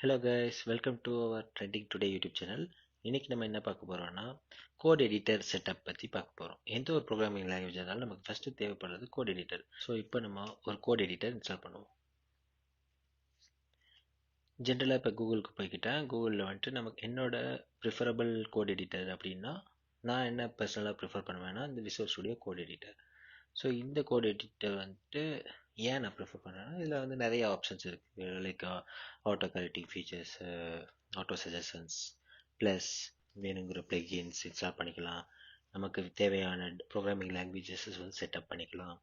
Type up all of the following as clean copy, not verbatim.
Hello guys, welcome to our trending today YouTube channel. இன்னைக்கு நம்ம என்ன பார்க்க போறோம்னா கோட் எடிட்டர் செட்டப் பற்றி பார்க்க போகிறோம். எந்த ஒரு ப்ரோக்ராமிங் லாங்குவேஜ் இருந்தாலும் நமக்கு ஃபஸ்ட்டு தேவைப்படுறது கோட் எடிட்டர். ஸோ இப்போ நம்ம ஒரு கோட் எடிட்டர் இன்ஸ்டால் பண்ணுவோம். ஜென்ரலாக இப்போ கூகுளுக்கு போய்கிட்டேன். கூகுளில் வந்துட்டு நமக்கு என்னோட ப்ரிஃபரபிள் கோட் எடிட்டர் அப்படின்னா நான் என்ன பர்சனலாக ப்ரிஃபர் பண்ணுவேன்னா இந்த visual studio code editor. So இந்த கோட் எடிட்டர் வந்துட்டு ஏன் நான் ப்ரிஃபர் பண்ணுறேன்னா இதில் வந்து நிறைய ஆப்ஷன்ஸ் இருக்குது. Like auto correcting features, auto suggestions, plus வேணுங்கிற ப்ளகின்ஸ் இன்ஸ்டால் பண்ணிக்கலாம். நமக்கு தேவையான ப்ரோக்ராமிங் லாங்குவேஜஸ் வந்து செட்டப் பண்ணிக்கலாம்.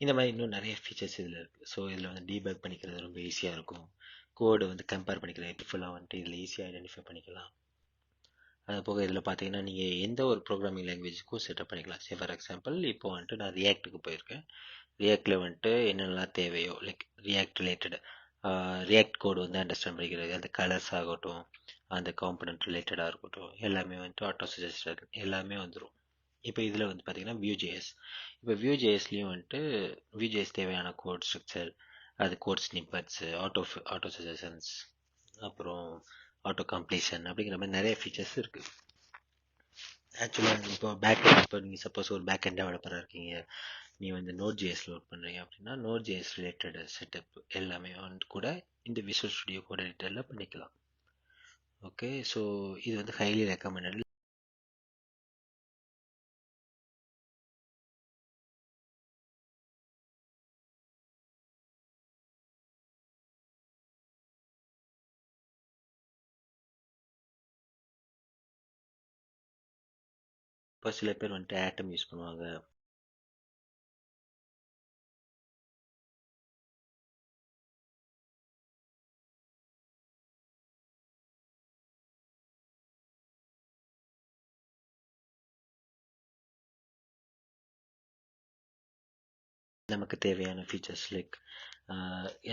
இந்த மாதிரி இன்னும் நிறைய ஃபீச்சர்ஸ் இதில் இருக்குது. ஸோ இதில் வந்து டீபக் பண்ணிக்கிறது ரொம்ப ஈஸியாக இருக்கும். கோடு வந்து கம்பேர் பண்ணிக்கிறது ஃபுல்லாக வந்துட்டு இதில் ஈஸியாக ஐடென்டிஃபை பண்ணிக்கலாம். அது போக இதில் பார்த்தீங்கன்னா நீங்கள் எந்த ஒரு ப்ரோக்ராமிங் லாங்குவேஜுக்கும் செட்டப் பண்ணிக்கலாம். சே ஃபார் எக்ஸாம்பிள் இப்போ வந்துட்டு நான் ரியாக்ட்டுக்கு போயிருக்கேன். ரியாக்டில் வந்துட்டு என்னென்னலாம் தேவையோ லைக் ரியாக்ட் ரிலேட்டட் ரியாக்ட் கோடு வந்து அண்டர்ஸ்டாண்ட் பண்ணிக்கிறது, அந்த கலர்ஸ் ஆகட்டும், அந்த காம்பனண்ட் ரிலேட்டடாக இருக்கட்டும், எல்லாமே வந்துட்டு ஆட்டோ சஜஸ்டட் எல்லாமே வந்துடும். இப்போ இதில் வந்து பார்த்தீங்கன்னா வியூஜேஎஸ். இப்போ வியூஜேஎஸ்லேயும் வந்துட்டு வியூஜேஎஸ் தேவையான கோட் ஸ்ட்ரக்சர், அது கோட் ஸ்னிப்பட்ஸ், ஆட்டோ சஜஷன்ஸ், அப்புறம் ஆட்டோ கம்ப்ளீஷன் அப்படிங்கிற மாதிரி நிறைய ஃபீச்சர்ஸ் இருக்குது. ஆக்சுவலாக இப்போ பேக்எண்ட், இப்போ நீங்கள் சப்போஸ் ஒரு பேக்எண்ட் டெவலப்பராக இருக்கீங்க, நீ வந்து நோட் ஜேஎஸ்ல ஒர்க் பண்ணுறீங்க அப்படின்னா நோட் ஜேஎஸ் ரிலேட்டட் செட்டப் எல்லாமே வந்து கூட இந்த விசுவல் ஸ்டுடியோ கோட் எடிட்டரில் பண்ணிக்கலாம். ஓகே, ஸோ இது வந்து ஹைலி ரெக்கமெண்டட். இப்போ சில பேர் வந்துட்டு ஆட்டம் யூஸ் பண்ணுவாங்க. நமக்கு தேவையான ஃபீச்சர்ஸ் லைக்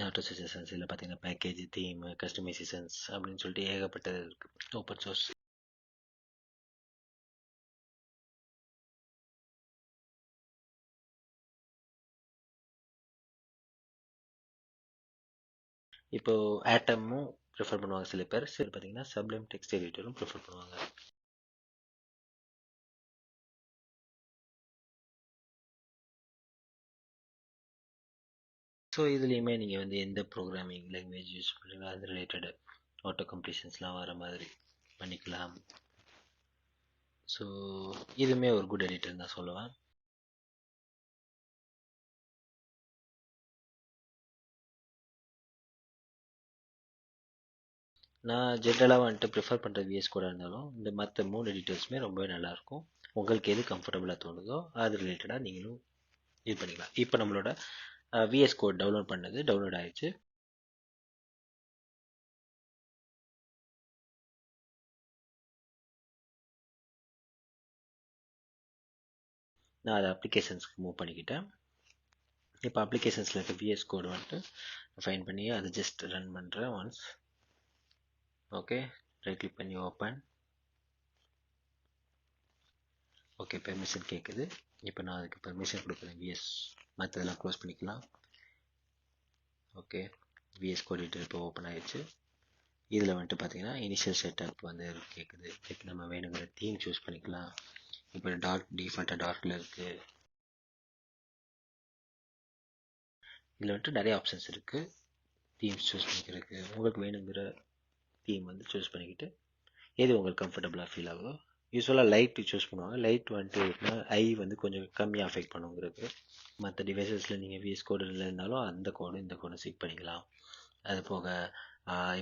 ஆட்டோ சஜஷன்ஸ், இல்லை பார்த்தீங்கன்னா பேக்கேஜ், தீம், கஸ்டமைசேஷன்ஸ் அப்படின்னு சொல்லிட்டு ஏகப்பட்டது இருக்குது ஓப்பன் சோர்ஸ். இப்போ ஆட்டமும் ப்ரிஃபர் பண்ணுவாங்க சில பேர். சரி, பார்த்தீங்கன்னா சப்ளைம் டெக்ஸ்ட் எடிட்டரும் ப்ரிஃபர் பண்ணுவாங்க. ஸோ இதுலேயுமே நீங்கள் வந்து எந்த ப்ரோக்ராமிங் லாங்குவேஜ் யூஸ் பண்ணுறீங்களோ அது ரிலேட்டடு ஆட்டோ கம்ப்ளீஷன்ஸ்லாம் வர மாதிரி பண்ணிக்கலாம். ஸோ இதுவுமே ஒரு குட் எடிட்டர் தான் சொல்லுவேன். நான் ஜென்ரலாக வந்துட்டு ப்ரிஃபர் பண்ணுற விஎஸ் கோடாக இருந்தாலும் இந்த மற்ற 3 எடிட்டர்ஸுமே ரொம்பவே நல்லாயிருக்கும். உங்களுக்கு எது கம்ஃபர்டபுளாக தோணுதோ அது ரிலேட்டடாக நீங்களும் இது பண்ணிக்கலாம். இப்போ நம்மளோட விஎஸ் கோட் டவுன்லோட் பண்ணது டவுன்லோட் ஆயிடுச்சு. நான் அதை அப்ளிகேஷன்ஸ்க்கு மூவ் பண்ணிக்கிட்டேன். இப்போ அப்ளிகேஷன்ஸில் இருக்க விஎஸ் கோடு வந்துட்டு ஃபைன் பண்ணி அதை ஜஸ்ட் ரன் பண்ணுறேன் ஒன்ஸ். ஓகே, ரைட் கிளிக் பண்ணி ஓப்பன். ஓகே, பெர்மிஷன் கேட்குது. இப்போ நான் அதுக்கு பெர்மிஷன் கொடுக்குறேன். விஎஸ் மற்றதெல்லாம் க்ளோஸ் பண்ணிக்கலாம். ஓகே, விஎஸ் கோட் எடிட்டர் இப்போ ஓப்பன் ஆயிடுச்சு. இதில் வந்துட்டு பார்த்தீங்கன்னா இனிஷியல் செட்டப் வந்து கேட்குது. லைக் நம்ம வேணுங்கிற தீம் சூஸ் பண்ணிக்கலாம். இப்போ டார்க், டிஃபால்ட்டாக டார்க்கில் இருக்குது. இதில் வந்துட்டு நிறைய ஆப்ஷன்ஸ் இருக்குது. தீம்ஸ் சூஸ் பண்ணிக்கிறதுக்கு உங்களுக்கு வேணுங்கிற தீம் வந்து சூஸ் பண்ணிக்கிட்டு எது உங்களுக்கு கம்ஃபர்டபுளாக ஃபீல் ஆகுதோ. யூஸ்வலாக லைட் சூஸ் பண்ணுவாங்க. லைட் வந்துட்டு ஐ வந்து கொஞ்சம் கம்மியாக அஃபெக்ட் பண்ணுங்கிறது. மற்ற டிவைசஸில் நீங்கள் விஎஸ் கோடு இருந்தாலும் அந்த கோடு இந்த கோடு செக் பண்ணிக்கலாம். அது போக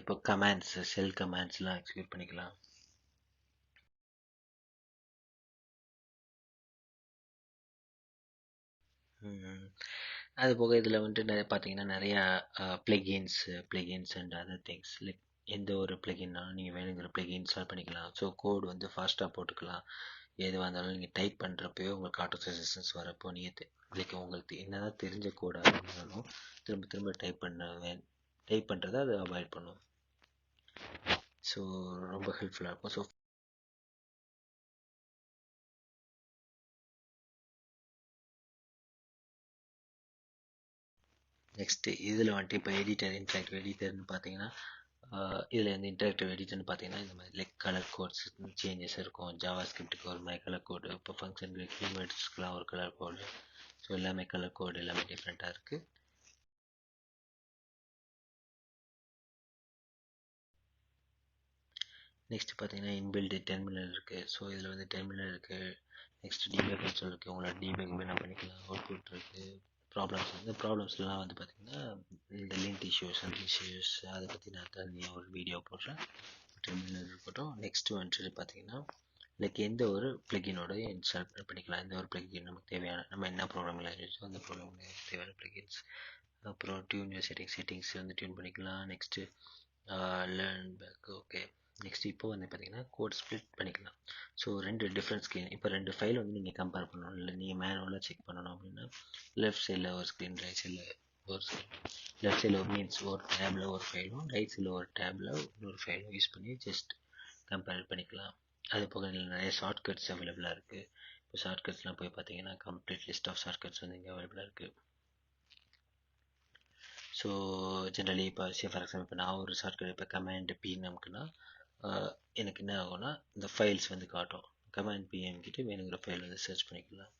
இப்போ கமாண்ட்ஸ், செல் கமாண்ட்ஸ்லாம் எக்ஸிக்யூட் பண்ணிக்கலாம். அது போக இதில் வந்துட்டு நிறைய பார்த்தீங்கன்னா நிறையா plugins and other things. Like எந்த ஒரு ப்ளகின்னாலும் நீங்கள் வேணுங்கிற ப்ளகின் இன்ஸ்டால் பண்ணிக்கலாம். ஸோ கோடு வந்து ஃபாஸ்ட்டாக போட்டுக்கலாம். எதுவாக இருந்தாலும் நீங்கள் டைப் பண்ணுறப்போ உங்களுக்கு ஆட்டோ சஜஷன்ஸ் வரப்போ நீங்கள் லைக் உங்களுக்கு என்னதான் தெரிஞ்ச கோடாக இருந்தாலும் திரும்ப திரும்ப டைப் பண்ணுறதை அதை அவாய்ட் பண்ணும். ஸோ ரொம்ப ஹெல்ப்ஃபுல்லாக இருக்கும். ஸோ நெக்ஸ்ட்டு இதில் வந்துட்டு இப்போ எடிட்டர் இன்ட்ராக்டிவ் எடிட்டர்னு பார்த்தீங்கன்னா இதில் வந்து இன்டராக்டிவ் எடிட்டர்னு பார்த்தீங்கன்னா இந்த மாதிரி லைக் கலர் கோட்ஸ் சேஞ்சஸ் இருக்கும். ஜாவா ஸ்கிரிப்டுக்கு ஒரு மாதிரி கலர் கோடு, இப்போ ஃபங்க்ஷனுக்கு கீவேர்ட்ஸ்க்குலாம் ஒரு கலர் கோடு. ஸோ எல்லாமே கலர் கோடு எல்லாமே டிஃப்ரெண்ட்டாக இருக்குது. நெக்ஸ்ட் பார்த்தீங்கன்னா இன்பில்டு டெர்மினல் இருக்குது. ஸோ இதில் வந்து டெர்மினல் இருக்குது. நெக்ஸ்ட் டீபக் கன்சோல் இருக்குது. உங்களோட டீபக் என்ன பண்ணிக்கலாம். அவுட்புட் இருக்குது. ப்ராப்ளம்ஸ் வந்து ப்ராப்ளம்ஸ்லாம் வந்து பார்த்திங்கன்னா இந்த லிங்க் இஷ்யூஸ் அந்த இஷ்யூஸ் அதை பற்றி நான் தனியாக ஒரு வீடியோ போடுறேன். டெர்மினல் இருக்கட்டும். நெக்ஸ்ட்டு வந்துட்டு பார்த்தீங்கன்னா லைக் எந்த ஒரு ப்ளகினோட இன்ஸ்டால் பண்ணிக்கலாம். எந்த ஒரு ப்ளகின் நமக்கு தேவையான நம்ம என்ன ப்ரோக்ராம் லாங்குவேஜோ அந்த ப்ரோக்ராம் தேவையான ப்ளகின்ஸ். அப்புறம் டியூன் செட்டிங்ஸ் வந்து டியூன் பண்ணிக்கலாம். Next learn back. Okay. Next இப்போ வந்து பார்த்தீங்கன்னா கோட் ஸ்ப்ளிட் பண்ணிக்கலாம். ஸோ ரெண்டு டிஃப்ரெண்ட் ஸ்க்ரீன், இப்போ ரெண்டு ஃபைல் வந்து நீங்கள் கம்பேர் பண்ணணும், இல்லை நீங்கள் மேனுவலாக செக் பண்ணணும் அப்படின்னா லெஃப்ட் சைடில் ஒரு ஸ்க்ரீன், ரைட் சைடில் ஒரு ஸ்க்ரீன். லெஃப்ட் சைடில் மீன்ஸ் ஒரு டேபில் ஒரு ஃபைலும், ரைட் சைடில் ஒரு டேபில் இன்னொரு ஃபைலும் யூஸ் பண்ணி ஜஸ்ட் கம்பேர் பண்ணிக்கலாம். அது போக நிறைய ஷார்ட்கட்ஸ் அவைலபிளாக இருக்குது. இப்போ ஷார்ட்கட்ஸ்லாம் போய் பார்த்தீங்கன்னா கம்ப்ளீட் லிஸ்ட் ஆஃப் ஷார்ட்கட்ஸ் வந்து இங்கே அவைலபிளாக இருக்குது. ஸோ ஜென்ரலி இப்போ ஃபார் எக்ஸாம்பிள் இப்போ நான் ஒரு ஷார்ட்கட் இப்போ கமாண்ட் பி நமக்குன்னா எனக்கு என்ன ஆகும்னா இந்த ஃபைல்ஸ் வந்து காட்டும். கமாண்ட் பிஎம் கிட்ட வேணுங்கிற ஃபைல் வந்து சர்ச் பண்ணிக்கலாம்.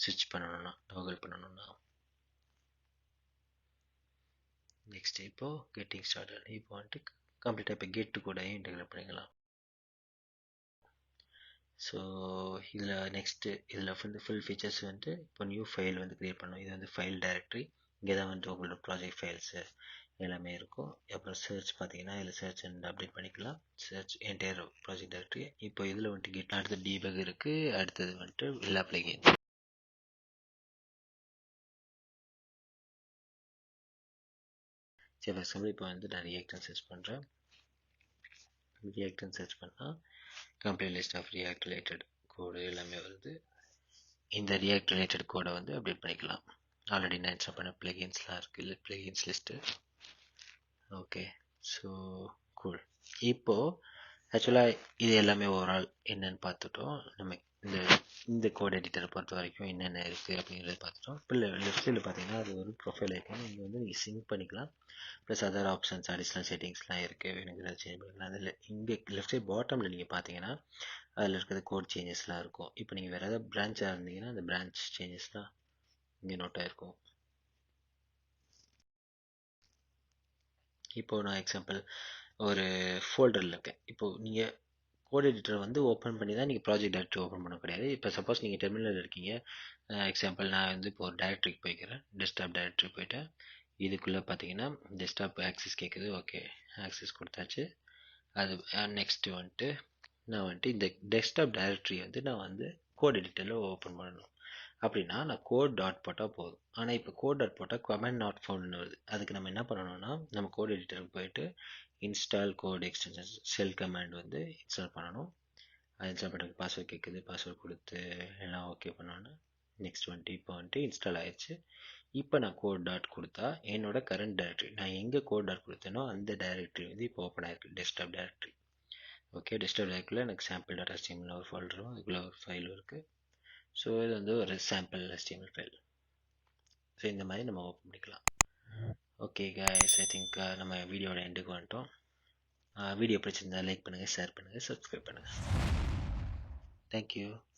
ஸ்விட்ச் பண்ணணும்னா டாகல் பண்ணணும்னா. நெக்ஸ்ட் இப்போ கெட்டிங் ஸ்டார்டட். இப்போ வந்துட்டு கம்ப்ளீட்டாக இப்போ கெட்டு கூட இன்டெகிரேட் பண்ணிக்கலாம். ஸோ இதில் நெக்ஸ்ட்டு இதில் ஃபுல் ஃபீச்சர்ஸ் வந்துட்டு இப்போ நியூ ஃபைல் வந்து க்ரியேட் பண்ணணும். இது வந்து ஃபைல் டைரக்டரி. இங்கே தான் வந்துட்டு உங்களோட ப்ராஜெக்ட் ஃபைல்ஸு எல்லாமே இருக்கும். அப்புறம் சர்ச் பார்த்தீங்கன்னா இதில் சர்ச் அண்ட் அப்டேட் பண்ணிக்கலாம். Search entire project directory. இப்போ இதில் வந்துட்டு கிட் அடுத்து டீபக் இருக்குது. அடுத்தது வந்துட்டு எல்லா பிளகின். சரி, ஃபார் எக்ஸாம்பிள் இப்போ வந்து நான் ரியாக்டன் சர்ச் பண்ணுறேன். ரியாக்டன் சர்ச் பண்ணால் complete list of React related code எல்லாமே வருது. இந்த ரியாக்ட் ரிலேட்டட் கோடை வந்து அப்டேட் பண்ணிக்கலாம். ஆல்ரெடி நான் இன்ஸ்டால் பண்ண பிளகின்ஸ்லாம் இருக்குது, இல்லை plugins list. Okay. So cool. இப்போது ஆக்சுவலாக இது எல்லாமே ஓவரால் என்னென்னு பார்த்துட்டோம். நம்ம இந்த இந்த கோட் எடிட்டரை பொறுத்த வரைக்கும் என்னென்ன இருக்குது அப்படிங்கிறத பார்த்துட்டோம். இப்போ லெஃப்ட் சைடில் பார்த்தீங்கன்னா அது ஒரு ப்ரொஃபைல் ஐக்கான். இங்கே வந்து நீங்கள் சிங்க் பண்ணிக்கலாம். ப்ளஸ் அதர் ஆப்ஷன்ஸ் அடிஷ்னல் செட்டிங்ஸ்லாம் இருக்குது. வேணுங்கிறத சேஞ்ச் பண்ணிக்கலாம். அதில் இங்கே லெஃப்ட் சைட் பாட்டமில் நீங்கள் பார்த்தீங்கன்னா அதில் இருக்கிறது கோட் சேஞ்சஸ்லாம் இருக்கும். இப்போ நீங்கள் வேறு ஏதாவது பிரான்ச்சாக இருந்தீங்கன்னா அந்த பிரான்ச் சேஞ்சஸ்லாம் இங்கே நோட் ஆகிருக்கும். இப்போது நான் எக்ஸாம்பிள் ஒரு ஃபோல்டரில் இருக்கேன். இப்போது நீங்கள் கோட் எடிட்டர் வந்து ஓப்பன் பண்ணி தான் நீங்கள் ப்ராஜெக்ட் டைரக்டரி ஓப்பன் பண்ண கிடையாது. இப்போ சப்போஸ் நீங்கள் டெர்மினல் இருக்கீங்க. எக்ஸாம்பிள் நான் வந்து இப்போ ஒரு டைரக்டரிக்கு போய்க்கிறேன். டெஸ்க்டாப் டைரக்டரி போய்ட்டேன். இதுக்குள்ளே பார்த்தீங்கன்னா டெஸ்க்டாப் ஆக்சஸ் கேட்குது. ஓகே, ஆக்சஸ் கொடுத்தாச்சு. அது நெக்ஸ்ட்டு வந்துட்டு நான் வந்துட்டு இந்த டெஸ்க்டாப் டைரக்டரி வந்து நான் வந்து கோட் எடிட்டரில் ஓப்பன் பண்ணணும். அப்படின்னா நான் கோட் டாட் போட்டால் போதும். ஆனால் இப்போ கோட் டாட் போட்டால் கமெண்ட் நாட் ஃபவுண்ட்னு வருது. அதுக்கு நம்ம என்ன பண்ணணும்னா நம்ம கோட் எடிட்டருக்கு போயிட்டு install code extension shell command வந்து இன்ஸ்டால் பண்ணணும். அது இன்ஸ்டால் பண்ணுறதுக்கு பாஸ்வேர்ட் கேட்குது. பாஸ்வேர்ட் கொடுத்து எல்லாம் ஓகே பண்ணோன்னா நெக்ஸ்ட் வந்துட்டு இப்போ வந்துட்டு இன்ஸ்டால் ஆயிடுச்சு. இப்போ நான் கோட் டாட் கொடுத்தா என்னோட கரண்ட் டைரக்டரி நான் எங்கே கோட் டாட் கொடுத்தேனோ அந்த டைரக்டரி வந்து இப்போ ஓப்பன் ஆயிருக்கு, டெஸ்க்டாப் டைரக்டரி. ஓகே, டெஸ்க்டாப் டைரக்டரியில் எனக்கு சாம்பிள் டாட் HTML ஒரு ஃபோல்டரும் அதுக்குள்ளே ஒரு ஃபைலும் இருக்குது. ஸோ இது வந்து ஒரு சாம்பிள் HTML ஃபைல். ஸோ இந்த மாதிரி நம்ம ஓப்பன் பண்ணிக்கலாம். ஓகே கைஸ், ஐ திங்க் நம்ம வீடியோட எண்டுக்கு வந்துட்டோம். வீடியோ பிடிச்சிருந்தா லைக் பண்ணுங்கள், ஷேர் பண்ணுங்கள், சப்ஸ்கிரைப் பண்ணுங்கள். தேங்க்யூ.